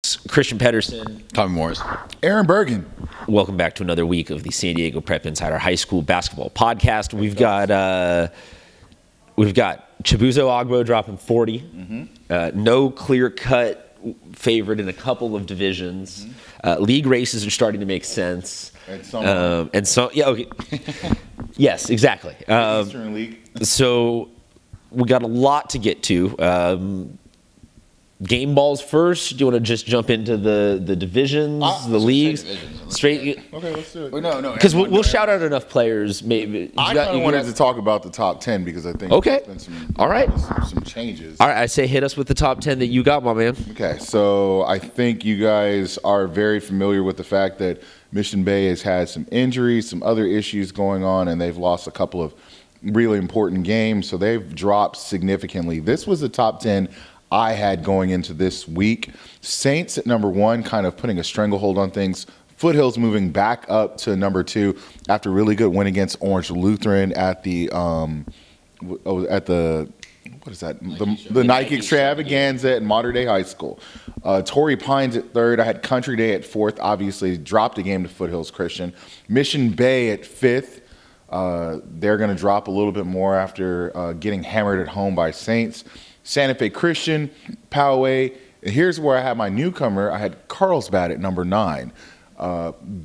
Christian Pedersen, Tommy Morris, Aaron Bergen. welcome back to another week of the San Diego Prep Insider High School Basketball Podcast. We've got Chibuzo Ogbo dropping 40. No clear-cut favorite in a couple of divisions. League races are starting to make sense. Okay. Yes, exactly. Eastern League. So we got a lot to get to. Game balls first. Do you want to just jump into the divisions, the leagues? Straight. Okay, let's do it. no, Because we'll shout out enough players. Maybe I kind of wanted to talk about the top 10 because I think Okay. there's been All right. some changes. All right, I say hit us with the top 10 that you got, my man. Okay, so I think you guys are very familiar with the fact that Mission Bay has had some injuries, some other issues going on, and they've lost a couple of really important games, so they've dropped significantly. This was the top 10 I had going into this week. Saints at number 1, kind of putting a stranglehold on things. Foothills moving back up to number 2 after a really good win against Orange Lutheran at the what is that? The Nike Extravaganza at Modern Day High School. Torrey Pines at 3rd. I had Country Day at 4th. Obviously, dropped a game to Foothills Christian. Mission Bay at 5th. They're going to drop a little bit more after getting hammered at home by Saints. Santa Fe Christian, Poway. Here's where I had my newcomer. I had Carlsbad at number 9.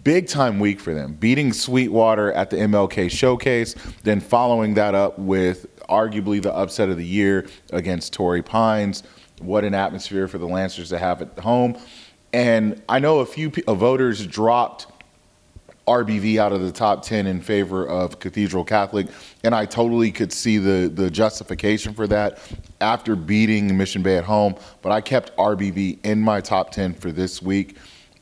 Big time week for them, beating Sweetwater at the MLK Showcase, then following that up with arguably the upset of the year against Torrey Pines. What an atmosphere for the Lancers to have at home. And I know a few voters dropped RBV out of the top 10 in favor of Cathedral Catholic, and I totally could see the justification for that after beating Mission Bay at home, but I kept RBV in my top 10 for this week.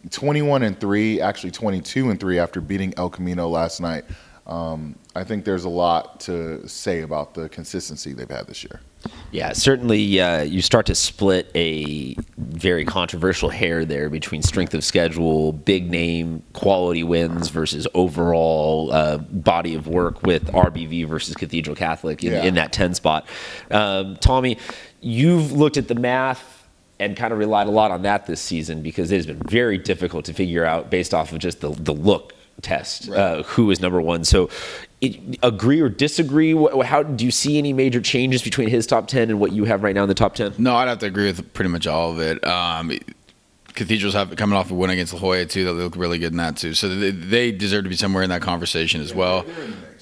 21-3, actually 22-3 after beating El Camino last night. I think there's a lot to say about the consistency they've had this year. Yeah, certainly you start to split a very controversial hair there between strength of schedule, big name, quality wins versus overall body of work with RBV versus Cathedral Catholic in that 10 spot. Tommy, you've looked at the math and kind of relied a lot on that this season because it has been very difficult to figure out based off of just the look test, right, who is number 1. So agree or disagree? How do you see any major changes between his top 10 and what you have right now in the top 10? No, I'd have to agree with pretty much all of it. Cathedrals have coming off a win against La Jolla too. They look really good in that too. So they deserve to be somewhere in that conversation as well.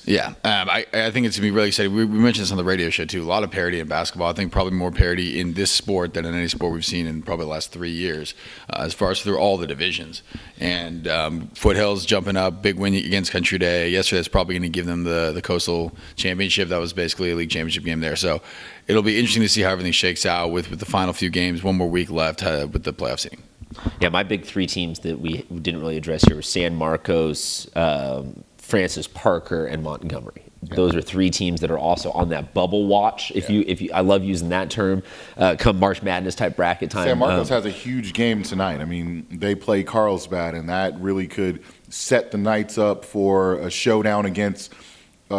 Yeah, I think it's going to be really exciting. We mentioned this on the radio show, too. A lot of parity in basketball. I think probably more parity in this sport than in any sport we've seen in probably the last 3 years, as far as through all the divisions. And Foothills jumping up, big win against Country Day. Yesterday, that's probably going to give them the Coastal Championship. That was basically a league championship game there. So it'll be interesting to see how everything shakes out with the final few games. One more week left with the playoff seeding. Yeah, my big 3 teams that we didn't really address here were San Marcos, Francis Parker, and Montgomery. Yeah. Those are 3 teams that are also on that bubble watch. If you, I love using that term. Come March Madness type bracket time. San Marcos has a huge game tonight. I mean, they play Carlsbad, and that really could set the Knights up for a showdown against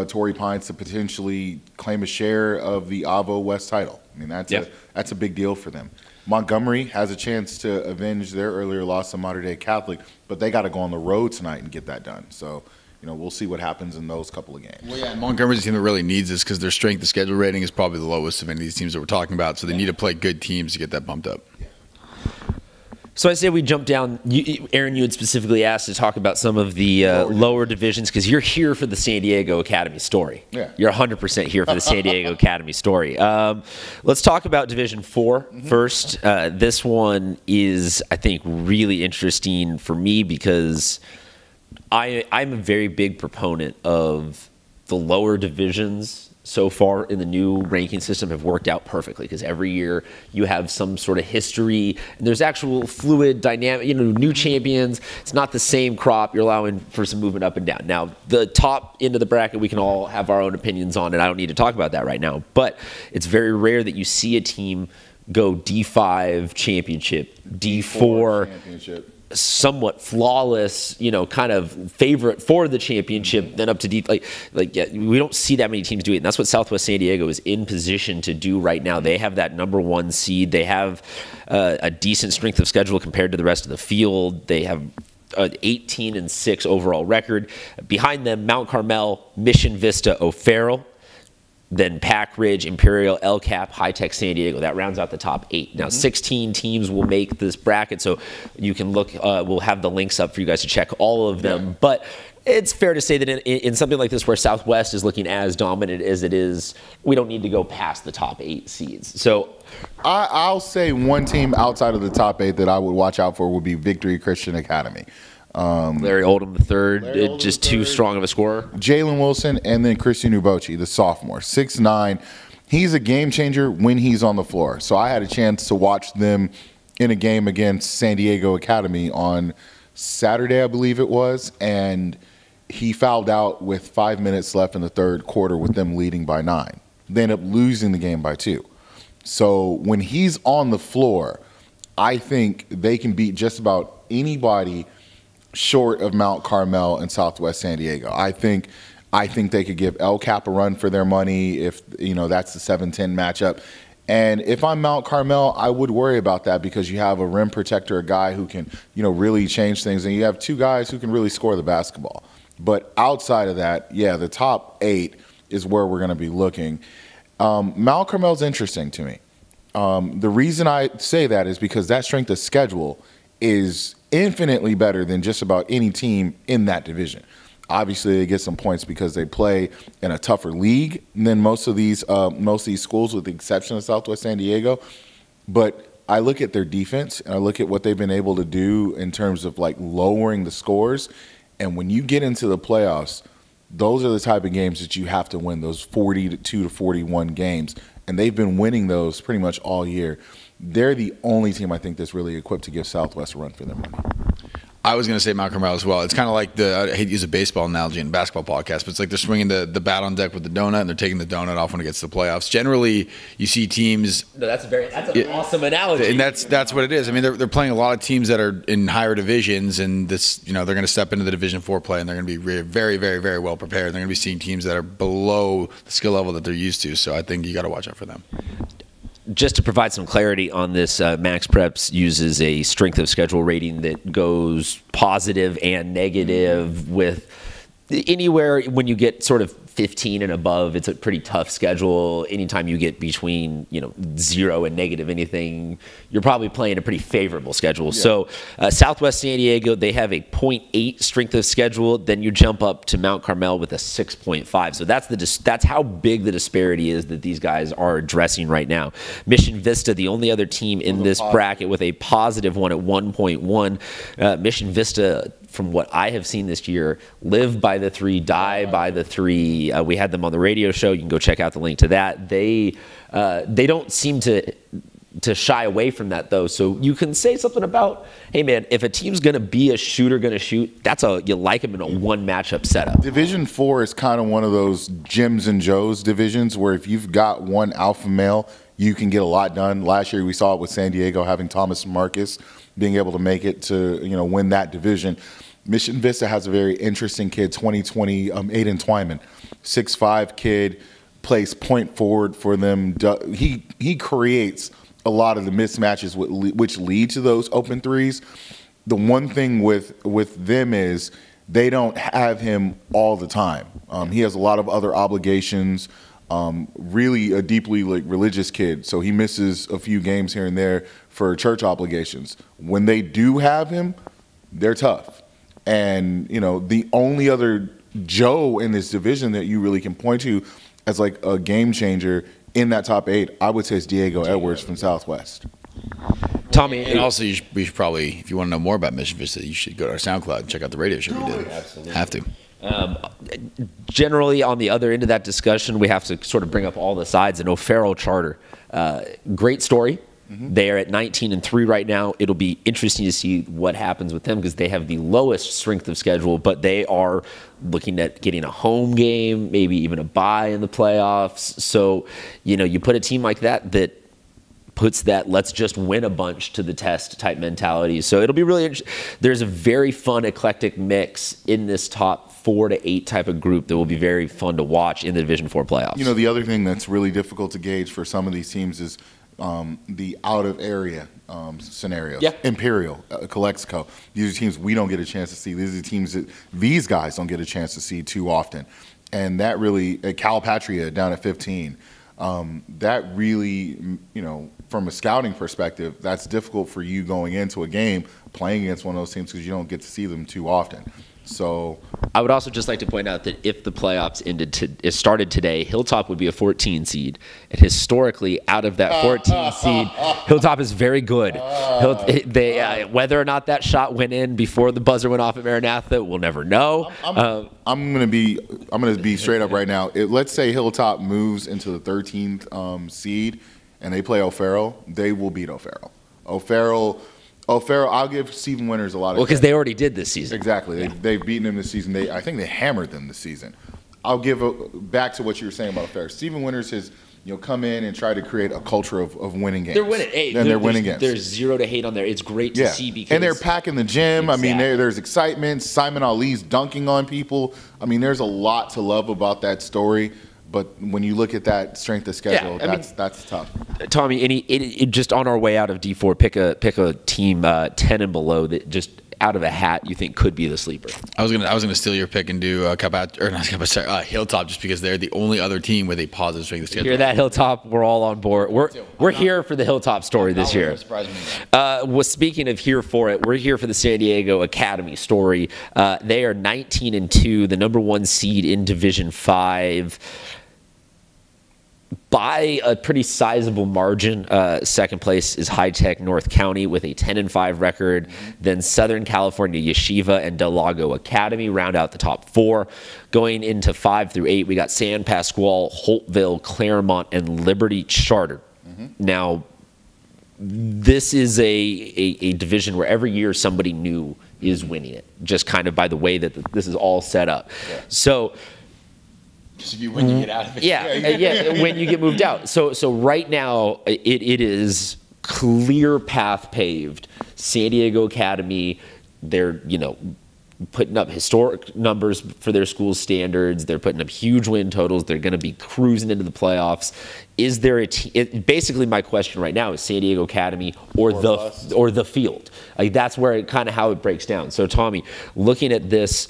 Torrey Pines to potentially claim a share of the Avo West title. I mean, that's a big deal for them. Montgomery has a chance to avenge their earlier loss to Modern Day Catholic, but they got to go on the road tonight and get that done. So, we'll see what happens in those couple of games. Well, yeah, Montgomery's a team that really needs this because their strength of schedule rating is probably the lowest of any of these teams that we're talking about. So they need to play good teams to get that bumped up. So I say we jump down. Aaron, you had specifically asked to talk about some of the lower divisions because you're here for the San Diego Academy story. Yeah. You're 100% here for the San Diego Academy story. Let's talk about Division 4 first. This one is, I think, really interesting for me because I'm a very big proponent of the lower divisions so far in the new ranking system have worked out perfectly because every year you have some sort of history and there's actual fluid dynamic, new champions. It's not the same crop. You're allowing for some movement up and down. Now, the top end of the bracket, we can all have our own opinions on it. I don't need to talk about that right now, but it's very rare that you see a team go D5 championship, D4 championship. somewhat flawless, kind of favorite for the championship, then up to deep. Yeah, we don't see that many teams do it. And that's what Southwest San Diego is in position to do right now. They have that number 1 seed. They have a decent strength of schedule compared to the rest of the field. They have an 18-6 overall record. Behind them, Mount Carmel, Mission Vista, O'Farrell. Then Pack Ridge, Imperial, El Cap, High Tech San Diego. That rounds out the top 8. Now, 16 teams will make this bracket, so you can look. We'll have the links up for you guys to check all of them. Yeah. But it's fair to say that in something like this where Southwest is looking as dominant as it is, we don't need to go past the top 8 seeds. So I'll say one team outside of the top 8 that I would watch out for would be Victory Christian Academy. Larry Oldham III, just too strong of a scorer. Jalen Wilson, and then Christian Ubochi, the sophomore, 6'9". He's a game changer when he's on the floor. So I had a chance to watch them in a game against San Diego Academy on Saturday, I believe it was, and he fouled out with 5 minutes left in the third quarter with them leading by 9. They ended up losing the game by 2. So when he's on the floor, I think they can beat just about anybody short of Mount Carmel and Southwest San Diego. I think they could give El Cap a run for their money if that's the 7-10 matchup. And if I'm Mount Carmel, I would worry about that because you have a rim protector, a guy who can really change things, and you have 2 guys who can really score the basketball. But outside of that, yeah, the top 8 is where we're going to be looking. Mount Carmel's interesting to me. The reason I say that is because that strength of schedule is infinitely better than just about any team in that division. Obviously, they get some points because they play in a tougher league than most of these schools, with the exception of Southwest San Diego. But I look at their defense and I look at what they've been able to do in terms of lowering the scores. And when you get into the playoffs, those are the type of games that you have to win, those 42 to 41 games. And they've been winning those pretty much all year. They're the only team I think that's really equipped to give Southwest a run for their money. I was going to say Mount Carmel as well. It's kind of like I hate to use a baseball analogy in a basketball podcast, but it's like they're swinging the bat on deck with the donut, and they're taking the donut off when it gets to the playoffs. Generally, you see teams. No, that's an awesome analogy, and that's what it is. I mean, they're playing a lot of teams that are in higher divisions, and they're going to step into the Division 4 play, and they're going to be very, very, very well prepared. They're going to be seeing teams that are below the skill level that they're used to. So I think you got to watch out for them. Just to provide some clarity on this, Max Preps uses a strength of schedule rating that goes positive and negative with anywhere when you get sort of 15 and above, it's a pretty tough schedule. Anytime you get between 0 and negative anything, you're probably playing a pretty favorable schedule. Yeah. So Southwest San Diego, they have a 0.8 strength of schedule. Then you jump up to Mount Carmel with a 6.5. So that's how big the disparity is that these guys are addressing right now. Mission Vista, the only other team in this bracket with a positive one at 1.1. Mission Vista, from what I have seen this year, live by the 3, die by the 3. We had them on the radio show. You can go check out the link to that. They don't seem to shy away from that, though. So you can say something about, hey, man, if a team's going to be a shooter, going to shoot, you like them in a one matchup setup. Division 4 is kind of one of those Jims and Joes divisions where if you've got one alpha male, you can get a lot done. Last year we saw it with San Diego having Thomas Marcus being able to make it to win that division. Mission Vista has a very interesting kid, 2020, Aiden Twyman, 6'5" kid, plays point forward for them. He creates a lot of the mismatches which lead to those open threes. The one thing with them is they don't have him all the time. He has a lot of other obligations. Really a deeply religious kid, so he misses a few games here and there for church obligations. When they do have him, they're tough. And the only other Joe in this division that you really can point to as a game changer in that top 8, I would say it's Diego Edwards from Southwest. Tommy, and also we should probably, if you want to know more about Mission Vista, you should go to our SoundCloud and check out the radio show we did. Absolutely. Have to. Generally, on the other end of that discussion, we have to sort of bring up all the sides. And O'Farrell Charter, great story. Mm-hmm. They are at 19-3 right now. It'll be interesting to see what happens with them because they have the lowest strength of schedule, but they are looking at getting a home game, maybe even a bye in the playoffs. So, you put a team like that puts that let's just win a bunch to the test type mentality. So it'll be really interesting. There's a very fun, eclectic mix in this top 4 to 8 type of group that will be very fun to watch in the Division 4 playoffs. You know, the other thing that's really difficult to gauge for some of these teams is the out of area scenarios. Yeah. Imperial, Calexico. These are teams we don't get a chance to see. These are teams that these guys don't get a chance to see too often. And that really, Calipatria down at 15, that really, you know, from a scouting perspective, that's difficult for you going into a game playing against one of those teams because you don't get to see them too often. So I would also just like to point out that if the playoffs started today, Hilltop would be a 14 seed. And historically, out of that 14 seed, Hilltop is very good. Whether or not that shot went in before the buzzer went off at Maranatha, we'll never know. I'm gonna be straight up right now. Let's say Hilltop moves into the 13th seed and they play O'Farrell, they will beat O'Farrell. O'Farrell, I'll give Stephen Winters a lot of credit. Because they already did this season. Exactly. They've beaten him this season. I think they hammered them this season. I'll give back to what you were saying about O'Farrell. Stephen Winters has come in and try to create a culture of winning games. They're winning. They're winning games. There's zero to hate on there. It's great to see because and they're packing the gym. Exactly. I mean, there's excitement. Simon Ali's dunking on people. I mean, there's a lot to love about that story. But when you look at that strength of schedule, that's tough. Tommy, just on our way out of D4, pick a team 10 and below that just out of a hat you think could be the sleeper. I was gonna steal your pick and do Hilltop just because they're the only other team with a positive strength of schedule. Hear that, Hilltop? We're all on board. We're here for the Hilltop story this year. Speaking of here for it, we're here for the San Diego Academy story. They are 19-2, the number 1 seed in Division 5. By a pretty sizable margin. Second place is High Tech North County with a 10-5 record. Then Southern California Yeshiva and Del Lago Academy round out the top 4. Going into 5 through 8, we got San Pasqual, Holtville, Claremont, and Liberty Charter. Now, this is a division where every year somebody new is winning it, just kind of by the way that this is all set up. Yeah. So when you get out of it. Yeah, when you get moved out. So right now, it is clear path paved. San Diego Academy, they're, putting up historic numbers for their school standards. They're putting up huge win totals. They're going to be cruising into the playoffs. Is there basically my question right now is San Diego Academy or the field? Like that's where how it breaks down. So Tommy, looking at this,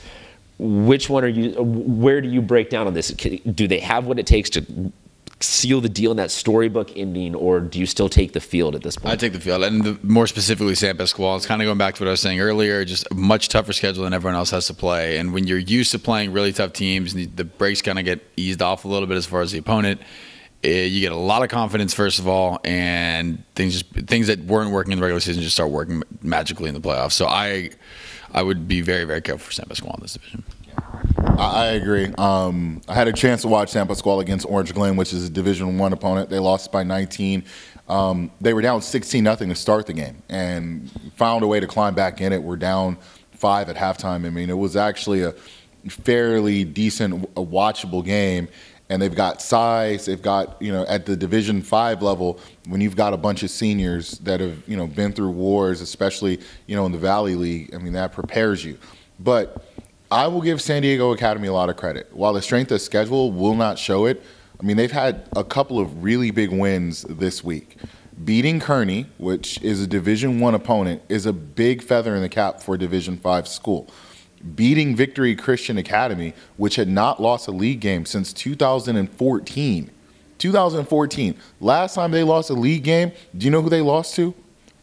where do you break down on this? Do they have what it takes to seal the deal in that storybook ending, or do you still take the field at this point? I take the field, and more specifically San Pasqual. It's kind of going back to what I was saying earlier, just a much tougher schedule than everyone else has to play. And when you're used to playing really tough teams, the brakes kind of get eased off a little bit as far as the opponent. You get a lot of confidence, first of all, and things that weren't working in the regular season just start working magically in the playoffs. So I would be very, very careful for San Pasqual in this division. I agree. I had a chance to watch San Pasqual against Orange Glen, which is a Division I opponent. They lost by 19. They were down 16-0 to start the game and found a way to climb back in it. We're down 5 at halftime. I mean, it was actually a fairly decent, watchable game. And they've got size. They've got, at the Division 5 level, when you've got a bunch of seniors that have, been through wars, especially, in the Valley League, I mean, that prepares you. But I will give San Diego Academy a lot of credit. While the strength of schedule will not show it, I mean, they've had a couple of really big wins this week. Beating Kearney, which is a Division I opponent, is a big feather in the cap for a Division 5 school. Beating Victory Christian Academy, which had not lost a league game since 2014. 2014. Last time they lost a league game, do you know who they lost to?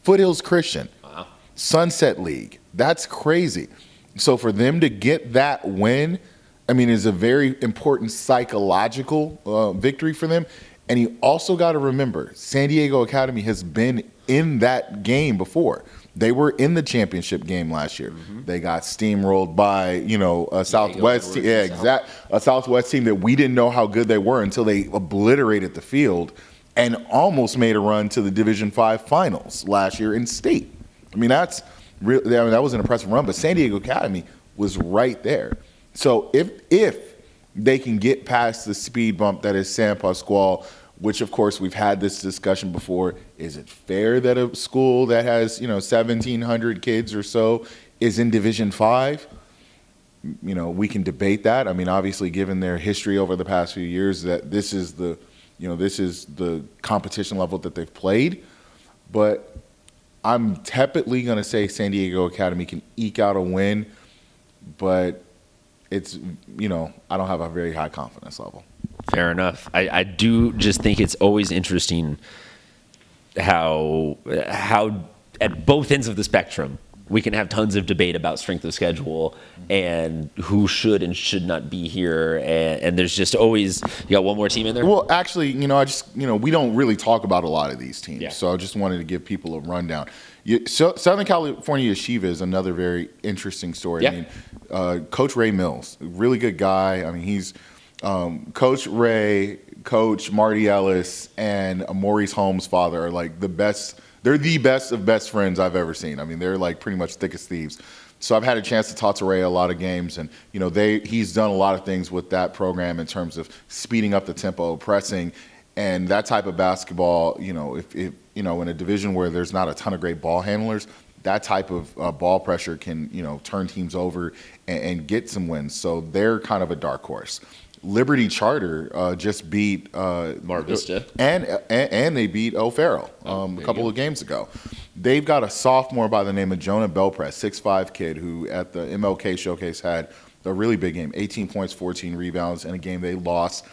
Foothills Christian. Wow. Sunset League. That's crazy. So for them to get that win, I mean, is a very important psychological victory for them. And you also got to remember, San Diego Academy has been in that game before. They were in the championship game last year. Mm-hmm. They got steamrolled by, a Southwest team. Yeah, a Southwest team that we didn't know how good they were until they obliterated the field and almost made a run to the Division 5 finals last year in state. I mean, that was an impressive run, but San Diego Academy was right there. So if they can get past the speed bump that is San Pasqual, which of course we've had this discussion before. Is it fair that a school that has 1,700 kids or so is in Division 5? We can debate that. I mean, obviously, given their history over the past few years, that this is the competition level that they've played. But I'm tepidly going to say San Diego Academy can eke out a win, but it's, I don't have a very high confidence level. Fair enough. I do just think it's always interesting how at both ends of the spectrum we can have tons of debate about strength of schedule and who should and should not be here. And there's just always, you got one more team in there? Well, actually, we don't really talk about a lot of these teams. Yeah. So I just wanted to give people a rundown. Southern California Yeshiva is another very interesting story. Yeah. I mean, Coach Ray Mills, really good guy. I mean, he's Coach Ray, Coach Marty Ellis, and Maurice Holmes' father are like the best. They're the best of best friends I've ever seen. I mean, they're like pretty much thick as thieves. So I've had a chance to talk to Ray a lot of games, and he's done a lot of things with that program in terms of speeding up the tempo, pressing, and that type of basketball. If in a division where there's not a ton of great ball handlers, that type of ball pressure can turn teams over and get some wins. So they're kind of a dark horse. Liberty Charter just beat Mar Vista, and they beat O'Farrell a couple of games ago. They've got a sophomore by the name of Jonah Belpress, 6'5" kid who at the MLK Showcase had a really big game, 18 points, 14 rebounds, in a game they lost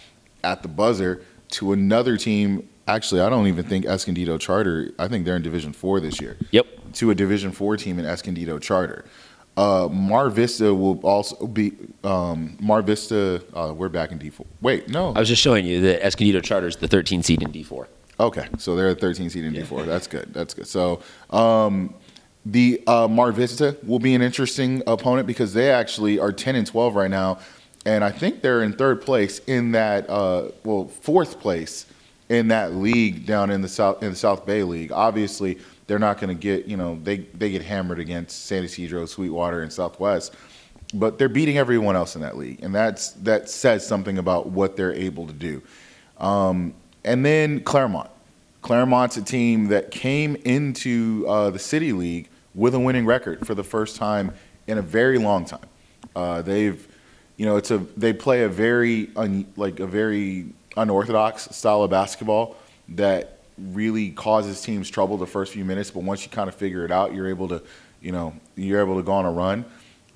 at the buzzer to another team. Actually, I don't even think Escondido Charter. I think they're in Division 4 this year. Yep. To a Division 4 team in Escondido Charter. Mar Vista will also be Mar Vista. We're back in D4. Wait, no. I was just showing you that Escondido Charter is the 13 seed in D4. Okay, so they're a 13 seed in D4. That's good. That's good. So the Mar Vista will be an interesting opponent because they actually are 10-12 right now, and I think they're in third place in that. Fourth place in that league down in the South Bay League. Obviously, they're not going to get, they get hammered against San Ysidro, Sweetwater, and Southwest, but they're beating everyone else in that league, and that says something about what they're able to do. And then Claremont. Claremont's a team that came into the City League with a winning record for the first time in a very long time. They play a very unorthodox style of basketball that really causes teams trouble the first few minutes, but once you kind of figure it out, you're able to go on a run.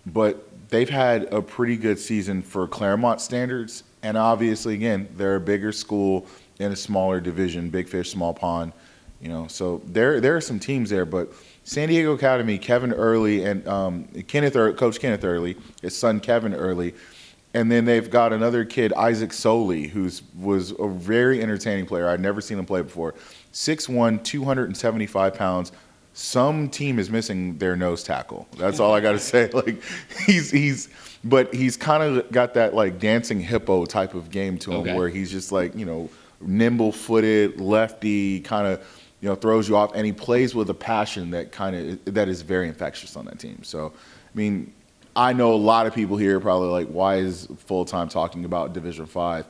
But they've had a pretty good season for Claremont standards, and obviously, again, they're a bigger school in a smaller division, big fish, small pond. So there are some teams there, but San Diego Academy, Kevin Early and Coach Kenneth Early, his son Kevin Early, and then they've got another kid, Isaac Soley, who was a very entertaining player. I'd never seen him play before. 6'1", 275 pounds. Some team is missing their nose tackle. That's all I got to say. Like he's kind of got that like dancing hippo type of game to him, where he's just like nimble-footed, lefty, kind of throws you off, and he plays with a passion that is very infectious on that team. So, I mean, I know a lot of people here are probably like, why is full-time talking about Division 5?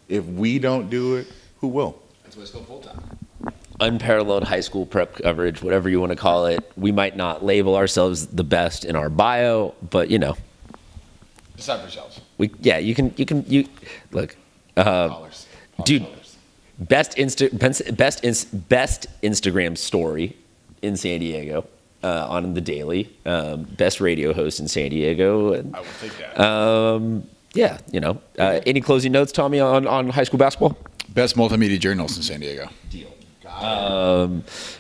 If we don't do it, who will? That's why it's called full-time. Unparalleled high school prep coverage, whatever you want to call it. We might not label ourselves the best in our bio, but decide for yourselves. You look, Dollars. Dude. Best Instagram story in San Diego on the Daily. Best radio host in San Diego. And, I will take that. Any closing notes, Tommy, on high school basketball? Best multimedia journalist in San Diego. Deal. All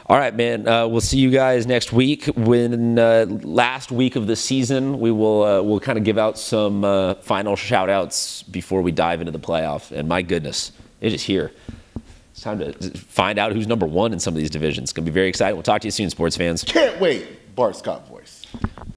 right, man. We'll see you guys next week. When last week of the season, we'll kind of give out some final shout outs before we dive into the playoff. And my goodness, it is here. It's time to find out who's number one in some of these divisions. It's going to be very exciting. We'll talk to you soon, sports fans. Can't wait. Bart Scott voice.